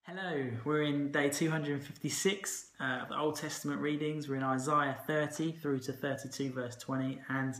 Hello, we're in day 256 of the Old Testament readings. We're in Isaiah 30 through to 32 verse 20, and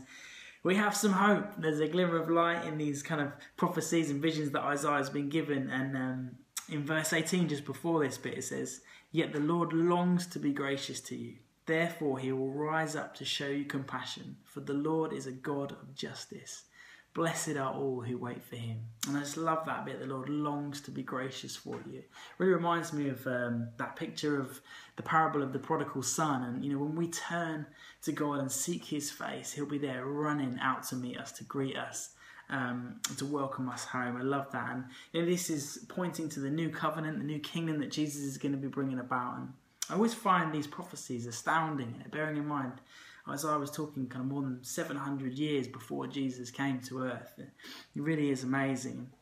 we have some hope. There's a glimmer of light in these kind of prophecies and visions that Isaiah's been given. And in verse 18, just before this bit, it says, "Yet the Lord longs to be gracious to you. Therefore he will rise up to show you compassion, for the Lord is a God of justice. Blessed are all who wait for him." And I just love that bit. The Lord longs to be gracious for you. It really reminds me of that picture of the parable of the prodigal son. And, when we turn to God and seek his face, he'll be there running out to meet us, to greet us, to welcome us home. I love that. And this is pointing to the new covenant, the new kingdom that Jesus is going to be bringing about. And I always find these prophecies astounding, bearing in mind Isaiah was talking kind of more than 700 years before Jesus came to earth. It really is amazing.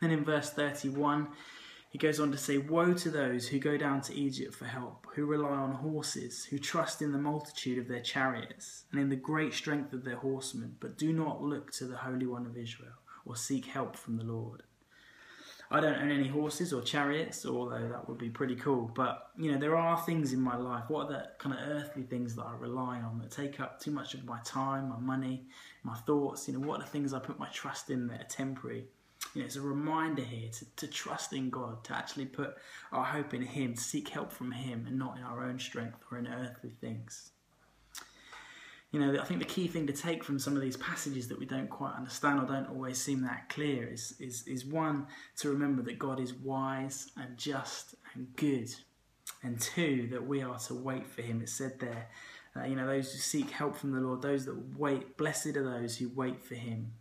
Then in verse 31, he goes on to say, "Woe to those who go down to Egypt for help, who rely on horses, who trust in the multitude of their chariots, and in the great strength of their horsemen, but do not look to the Holy One of Israel, or seek help from the Lord." I don't own any horses or chariots, although that would be pretty cool. But, there are things in my life. What are the kind of earthly things that I rely on that take up too much of my time, my money, my thoughts? What are the things I put my trust in that are temporary? It's a reminder here to trust in God, to actually put our hope in him, to seek help from him and not in our own strength or in earthly things. I think the key thing to take from some of these passages that we don't quite understand or don't always seem that clear is one, to remember that God is wise and just and good, and two, that we are to wait for him. It said there, those who seek help from the Lord, those that wait, blessed are those who wait for him.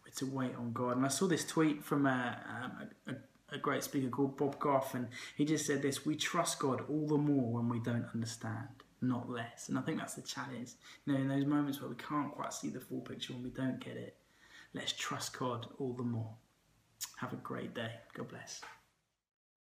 We're to wait on God. And I saw this tweet from a great speaker called Bob Goff, and he just said this: "We trust God all the more when we don't understand, not less." And I think that's the challenge. In those moments where we can't quite see the full picture, when we don't get it, let's trust God all the more. Have a great day. God bless.